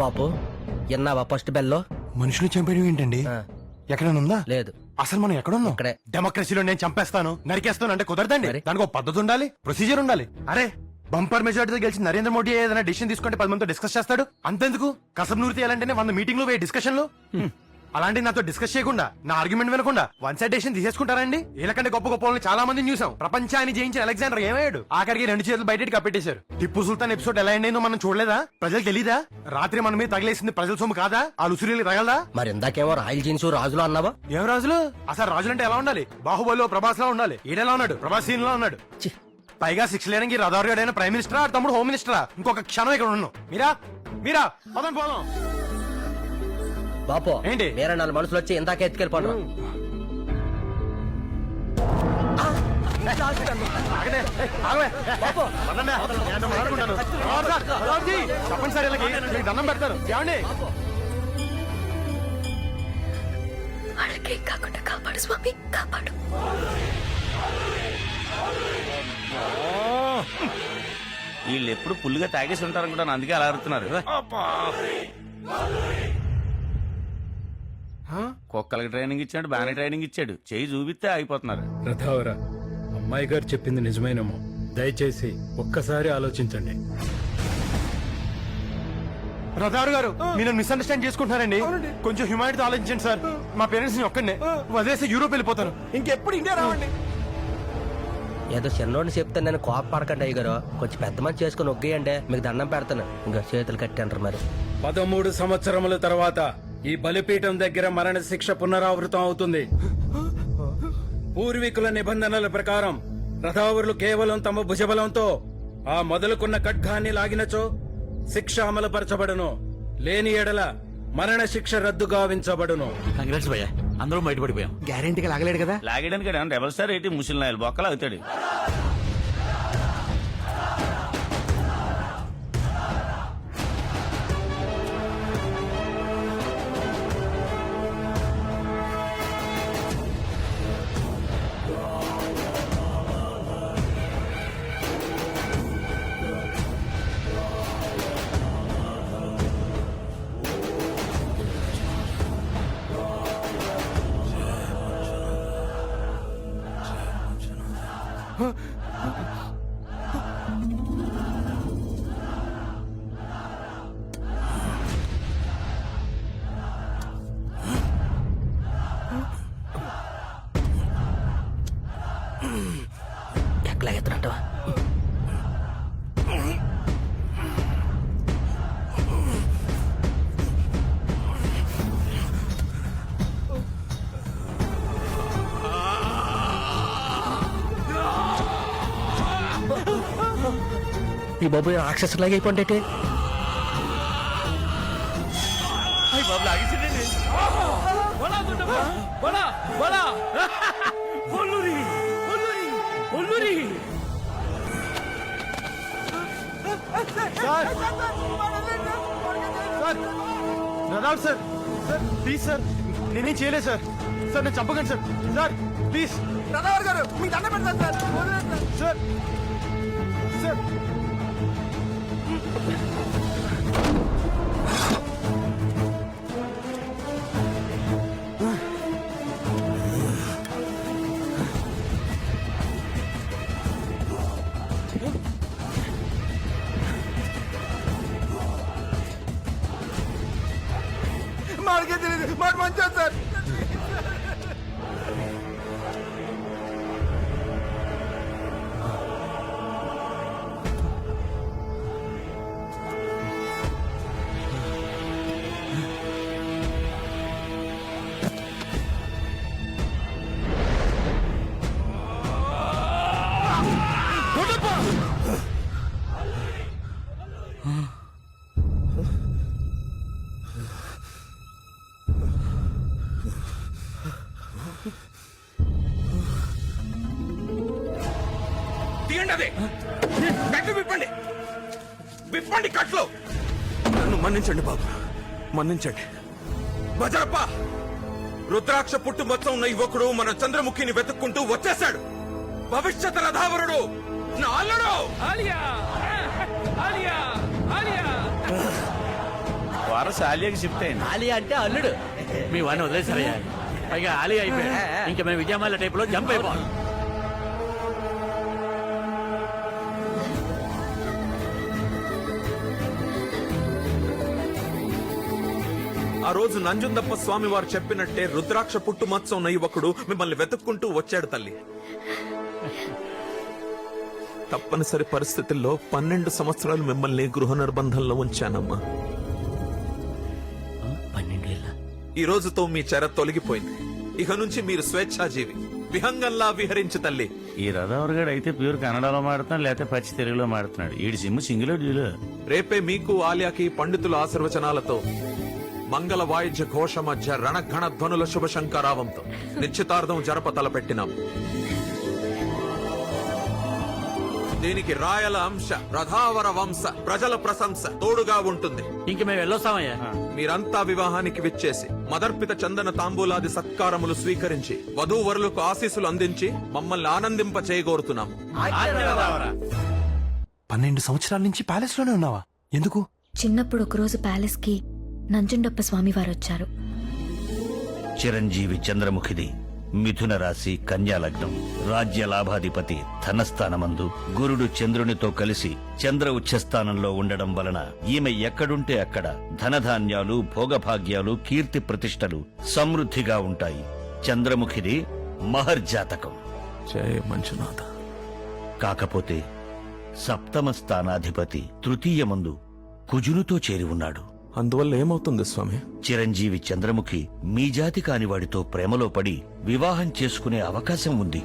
బాబు ఎన్నావా first below? మనుషులు చంపేయడం ఏంటండి? ఎక్కడైనా ఉందా? లేదు. అసలు మనం ఎక్కడున్నాం? ఇక్కడే. డెమోక్రసీలో నేను చంపేస్తాను నరికేస్తాను అంటే కుదరదండి. మరి? దానికి ఒక పద్ధతి ఉండాలి, ప్రొసీజర్ ఉండాలి. అరే బంపర్ మెజార్టీతో గెలిచి నరేంద్ర మోడీ ఏదైనా డిసిషన్ తీసుకుంటే 10 మందితో డిస్కస్ చేస్తాడు. అంతెందుకు కసబ్ నూరి తీయాలంటేనే 100 మీటింగ్లు వేయ డిస్కషన్లు. అలాంటి నాతో డిస్కస్ చేయకుండా నా ఆర్గ్యుమెంట్ వినకుండా వన్ సైడ్ డెసిషన్ తీసేసుకుంటారండి. వీళ్ళకంటే గొప్ప గొప్ప వాళ్ళని చాలా మందిని చూసాం. ప్రపంచాన్ని జయించిన అలెగ్జాండర్ ఏమయ్యాడు? ఆఖరికి 2 చేతులు బయటకి కప్పెట్టేశారు. టిప్పు సుల్తాన్ ఎపిసోడ్ ఎలా ఎండ్ అయిందో మనం చూడలేదా? ప్రజలకు తెలీదా? రాత్రి మన మీద తగిలేసింది ప్రజల సొమ్ము కాదా? ఆ లుసురీలు తగలదా? మరి ఇందాకేమో రాయల్ జీన్స్ రాజులు అన్నావా? ఏం రాజులు? అసలు రాజులంటే ఎలా ఉండాలి? బాహుబలిలో ప్రభాస్ లా ఉండాలి. ఈడెలా ఉన్నాడు? ప్రభాస్ సీన్ లా ఉన్నాడు. ఛీ, పైగా 6 లేనికి రథారు గడైన ప్రైమ్ మినిస్టరా తమ్ముడు హోమ్ మినిస్టరా? ఇంకొక క్షణం ఇక్కడ ఉన్నాం. మీరా మీరా పదం పోదాం. బాపో ఏంటి? వేరే 4 మనుషులు వచ్చి ఇందాక ఎత్తుకెళ్ళిపోను. ఆగండి. ఏయ్, ఆగవే. పదండి. నేను మాట్లాడుకుంటాను. రావు సార్, రావుజీ, చెప్పండి సార్ వీళ్ళకి మీకు దండం పెడతారు. ఏమండి? వాళ్ళకి కాకుండా కాపాడు స్వామి, కాపాడు. వీళ్ళు ఎప్పుడు పుల్లుగా తాగేసి ఉంటారనుకుంటాను, అందుకే అలా అరుతున్నారు. కుక్కలకి ట్రైనింగ్ ఇచ్చాడు, బాగానే ట్రైనింగ్ ఇచ్చాడు. చెయ్యి చూపిస్తే ఆగిపోతున్నారు. రథావరా, అమ్మాయి గారు చెప్పింది నిజమేనేమో. దయచేసి ఒక్కసారి ఆలోచించండి. రథారు గారు మీరు మిస్అండర్స్టాండ్ చేసుకుంటున్నారండి. కొంచెం హ్యూమానిటీతో ఆలోచించండి సార్. మా పేరెంట్స్ ని ఒక్కడే వదిలేసి యూరోప్ వెళ్ళిపోతాను. ఇంకెప్పుడు ఇండియా రావండి. ఏదో చిన్నోడిని చెప్తే నేను కోపడకండి అయ్యగారు. కొంచెం పెద్ద మంది చేసుకుని ఒగ్గేయండి, మీకు దండం పెడతాను. ఇంకా చేతులు కట్టంటారు. మరి 13 సంవత్సరముల తర్వాత ఈ బలిపీఠం దగ్గర మరణ శిక్ష పునరావృతం అవుతుంది. పూర్వీకుల నిబంధనల ప్రకారం రథావరులు కేవలం తమ భుజబలంతో ఆ మొదలుకున్న ఖడ్గాన్ని లాగినచో శిక్ష అమలుపరచబడును. లేని ఎడల మరణ శిక్ష రద్దు గావించబడును. కంగ్రాట్స్ భయ్యా, అందరూ బయటపడిపోయాం. గ్యారెంటీగా లాగలేడు కదా? లాగడానికి డబల్ స్టార్ ఏంటి, ముసలి నాయలు బొక్కలు అవుతాడు. ఎట్లా ఎత్తునంటావా? ఈ బాబు రాక్షసులాగా అయిపోండి. బాబు లాగేసిండండి. సార్ సార్ రథారు సార్, సార్ ప్లీజ్ సార్, నేనేం చేయలేదు సార్. సార్ నేను చంపకండి సార్. సార్ ప్లీజ్ రథారు గారు మీకు దండం పెడతాను సార్. సార్ సార్ మాకే తెలియదు, మాట మంచిది సార్. విప్పండి, విప్పండి కట్లు. నన్ను మన్నించండి బాబు, మన్నించండి. బజరప్ప, రుద్రాక్ష పుట్టు మొత్తం ఉన్న యువకుడు మన చంద్రముఖిని వెతుక్కుంటూ వచ్చేశాడు. భవిష్యత్ రథావరుడు నా అల్లుడు. బాస్ ఆలియాకి షిఫ్ట్ అయింది. ఆలి అంటే అల్లుడు. మీ వాడిని వదిలేసారయ్యా. పైగా ఆలీ అయిపోయాడు. ఇంకా మేము విజయమాల టైప్ లో జంప్ అయిపోవాలి. ఆ రోజు నంజుందప్ప స్వామి వారు చెప్పినట్టే రుద్రాక్ష పుట్టుమచ్చ ఉన్న యువకుడు మిమ్మల్ని వెతుక్కుంటూ వచ్చాడు తల్లి. తప్పనిసరి పరిస్థితుల్లో 12 సంవత్సరాలు మిమ్మల్ని గృహ నిర్బంధంలో ఉంచానమ్మా. 12 ఏళ్ళ. ఈ రోజుతో మీ చెర తొలగిపోయింది. ఇక నుంచి మీరు స్వేచ్ఛాజీవి, విహంగంలా విహరించు తల్లి. ఈ రథవర్గాడు అయితే ప్యూర్ కన్నడలో మాడుతున్నాడు, లేకపోతే పచ్చి తెలుగులో మాడుతున్నాడు. ఈడి సిమ్ సింగిల్ డ్యూలో. రేపే మీకు ఆలియాకి పండితుల ఆశీర్వచనాలతో మంగళ వాయిద్య ఘోష మధ్య రణఘణ ధ్వనుల శుభ శంకరావంతో నిశ్చితార్థం జరప తలపెట్టినాం. దీనికి రాయల అంశ, రథావర వంశ, ప్రజల ప్రశంస తోడుగా ఉంటుంది. ఇంక మేము వెళ్ళొస్తామయ్యా. మీరంతా వివాహానికి విచ్చేసి మదర్పిత చందన తాంబూలాది సత్కారములు స్వీకరించి వధూవరులకు ఆశీస్సులు అందించి మమ్మల్ని ఆనందింప చేయగోరుతున్నాం. 12 సంవత్సరాల నుంచి ప్యాలెస్ లోనే ఉన్నావా? ఎందుకు? చిన్నప్పుడు ఒకరోజు ప్యాలెస్ కి నంజుండప్ప స్వామి వారు వచ్చారు. చిరంజీవి చంద్రముఖిది మిథున రాశి, కన్యా లగ్నం. రాజ్య లాభాధిపతి ధనస్థానమందు గురుడు చంద్రునితో కలిసి చంద్ర ఉచ్చస్థానంలో ఉండడం వలన ఈమె ఎక్కడుంటే అక్కడ ధనధాన్యాలు, భోగభాగ్యాలు, కీర్తి ప్రతిష్టలు సమృద్ధిగా ఉంటాయి. చంద్రముఖిది మహర్జాతకం. జయ మంజునాథ. కాకపోతే సప్తమ స్థానాధిపతి తృతీయమందు కుజునితో చేరి ఉన్నాడు. అందువల్ల ఏమవుతుంది స్వామి? చిరంజీవి చంద్రముఖి మీ జాతి కాని వాడితో ప్రేమలో పడి వివాహం చేసుకునే అవకాశం ఉంది.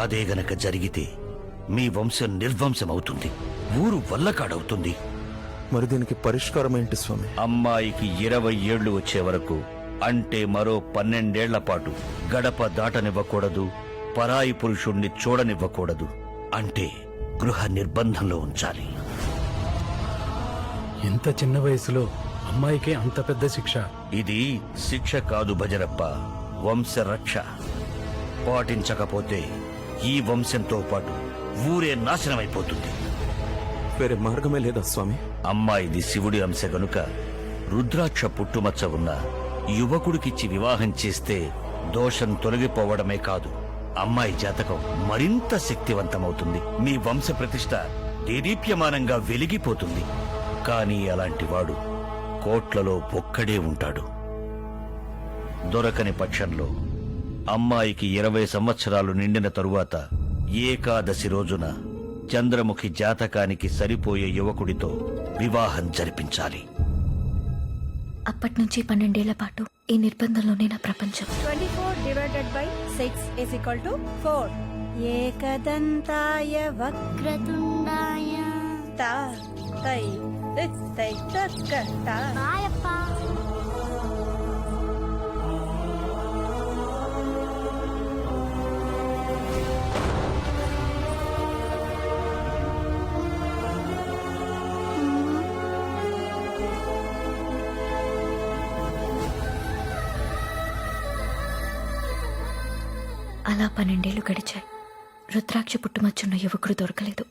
అదే గనక జరిగితే మీ వంశం నిర్వంశమవుతుంది, ఊరు వల్లకాడవుతుంది. మరి దీనికి పరిష్కారం ఏంటి స్వామి? అమ్మాయికి 20 ఏళ్లు వచ్చే వరకు, అంటే మరో 12 ఏళ్ల పాటు గడప దాటనివ్వకూడదు, పరాయి పురుషుణ్ణి చూడనివ్వకూడదు. అంటే గృహ నిర్బంధంలో ఉంచాలి. ఇంత చిన్న వయసులో అమ్మాయికి అంత పెద్ద శిక్ష. ఇది శిక్ష కాదు భజరప్ప, వంశరక్ష. పాటించకపోతే ఈ వంశంతో పాటు ఊరే నాశనమైపోతుంది. వేరే మార్గమే లేదా స్వామి? అమ్మాయిది శివుడి అంశ గనుక రుద్రాక్ష పుట్టుమచ్చ ఉన్న యువకుడికిచ్చి వివాహం చేస్తే దోషం తొలగిపోవడమే కాదు, అమ్మాయి జాతకం మరింత శక్తివంతమవుతుంది. మీ వంశ ప్రతిష్ట దేదీప్యమానంగా వెలిగిపోతుంది. కానీ అలాంటి వాడు కోట్లలో ఒక్కడే ఉంటాడు. దొరకని పక్షంలో అమ్మాయికి 20 సంవత్సరాలు నిండిన తరువాత ఏకాదశి రోజున చంద్రముఖి జాతకానికి సరిపోయే యువకుడితో వివాహం జరిపించాలి. అప్పట్నుంచి 12 ఏళ్ల పాటు ఈ నిర్బంధంలోనే నా ప్రపంచం. 24/6 = 4. ఏకదంతాయ వక్రతుండాయ తా తై తై తక్క తా. అలా 12 ఏళ్లు గడిచాయి. రుద్రాక్ష పుట్టుమచ్చున్న యువకుడు దొరకలేదు.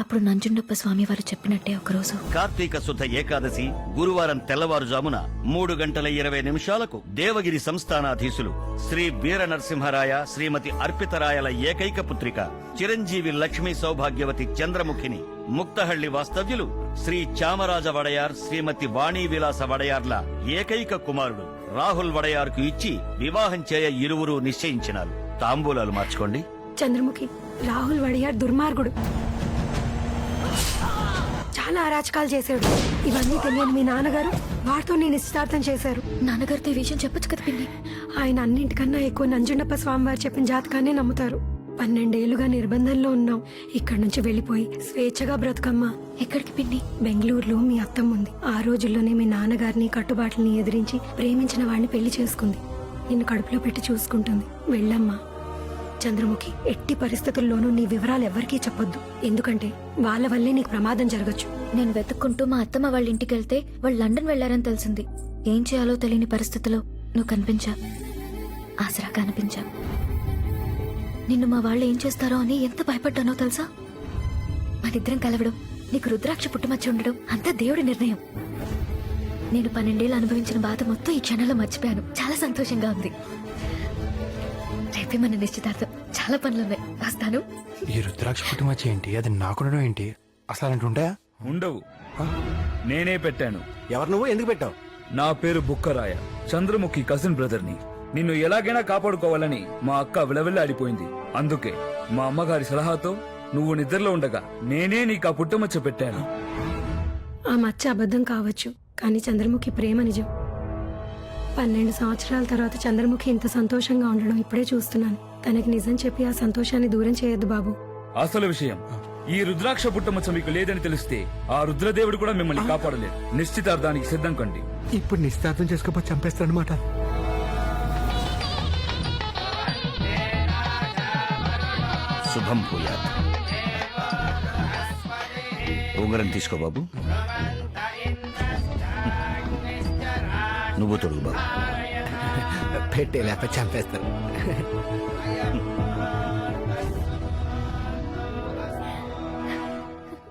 అప్పుడు నంజుండప్ప స్వామి వారు చెప్పినట్టే ఒకరోజు కార్తీక శుద్ధ ఏకాదశి గురువారం తెల్లవారుజామున 3:20 దేవగిరి సంస్థానాధీశులు శ్రీ వీర నరసింహరాయ, శ్రీమతి అర్పితరాయల ఏకైక పుత్రిక చిరంజీవి లక్ష్మీ సౌభాగ్యవతి చంద్రముఖిని ముక్తహళ్లి వాస్తవ్యులు శ్రీ చామరాజ వడయార్, శ్రీమతి వాణీ విలాస వడయార్ల ఏకైక కుమారుడు రాహుల్ వడయార్కు ఇచ్చి వివాహం చేయ ఇరువురు నిశ్చయించినారు. తాంబూలాలు మార్చుకోండి. చంద్రముఖి, రాహుల్ వడియార్ దుర్మార్గుడు, చాలా అరాచకాలు చేశాడు. ఇవన్నీ తెలియని మీ నాన్నగారు వారితో నేను నిశ్చితార్థం చేశారు. నాన్నగారితో ఈ విషయం చెప్పొచ్చు కదా పిన్ని. ఆయన అన్నింటికన్నా ఎక్కువ నంజుండప్ప స్వామివారు చెప్పిన జాతకాన్ని నమ్ముతారు. 12 ఏళ్లుగా నిర్బంధంలో ఉన్నాం. ఇక్కడి నుంచి వెళ్లిపోయి స్వేచ్ఛగా బ్రతుకమ్మా. ఎక్కడికి పిన్ని? బెంగళూరులో మీ అత్తమ్మ ఉంది. ఆ రోజుల్లోనే మీ నాన్నగారిని కట్టుబాట్లని ఎదిరించి ప్రేమించిన వాడిని పెళ్లి చేసుకుంది. నిన్ను కడుపులో పెట్టి చూసుకుంటుంది. వెళ్ళమ్మా. చంద్రముఖి, ఎట్టి పరిస్థితుల్లోనూ నీ వివరాలు ఎవ్వరికీ చెప్పొద్దు. ఎందుకంటే వాళ్ళ వల్లే నీకు ప్రమాదం జరగచ్చు. నేను వెతుక్కుంటూ మా అత్తమ్మ వాళ్ళ ఇంటికి వెళ్తే వాళ్ళు లండన్ వెళ్లారని తెలిసింది. ఏం చేయాలో తెలియని పరిస్థితిలో నువ్వు కనిపించా, ఆసరాగా అనిపించా. నిన్ను మా వాళ్ళు ఏం చేస్తారో అని ఎంత భయపడ్డానో తెలుసా? మనిద్దరం కలవడం, నీకు రుద్రాక్ష పుట్టుమచ్చ ఉండడం అంతా దేవుడి నిర్ణయం. నేను 12 ఏళ్ళు అనుభవించిన బాధ మొత్తం ఈ క్షణంలో మర్చిపోయాను. చాలా సంతోషంగా ఉంది. రేపే మన నిశ్చితార్థం. చాలా పనులున్నాయి. వస్తాను. ఈ రుద్రాక్ష పుట్టుమచ్చ ఏంటి? అది నాకుండడం ఏంటి? అసలు అలాంటి ఉంటాయా? ఉండవు. నేనే పెట్టాను. ఎవరు నువ్వు? ఎందుకు పెట్టావు? నా పేరు బుక్కరాయ, చంద్రముఖి కజిన్ బ్రదర్ని. నిన్ను ఎలాగైనా కాపాడుకోవాలని మా అక్క విలవిల్లాడిపోయింది. అందుకే మా అమ్మగారి సలహాతో నువ్వు నిద్రలో ఉండగా నేనే నీకు ఆ పుట్టమచ్చ పెట్టాను. ఆ మచ్చ అబద్ధం కావచ్చు, కానీ చంద్రముఖి ప్రేమ నిజం. 12 సంవత్సరాల తర్వాత చంద్రముఖి ఇంత సంతోషంగా ఉండడం ఇప్పుడే చూస్తున్నాను. తనకి నిజం చెప్పి ఆ సంతోషాన్ని దూరం చేయొద్దు బాబు. అసలు విషయం, ఈ రుద్రాక్ష పుట్టమచ్చ మీకు లేదని తెలిస్తే ఆ రుద్రదేవుడు కూడా మిమ్మల్ని కాపాడలేడు. నిశ్చితార్థానికి సిద్ధం కండి. ఇప్పుడు నిశ్చితార్థం చేసుకోపో చంపేస్తాడనమాట. శుభం భూయాత్. ఉంగరం తీసుకో బాబు. నువ్వు తొడుగు బాబు. పెట్టే లేకపోతే చంపేస్తాను.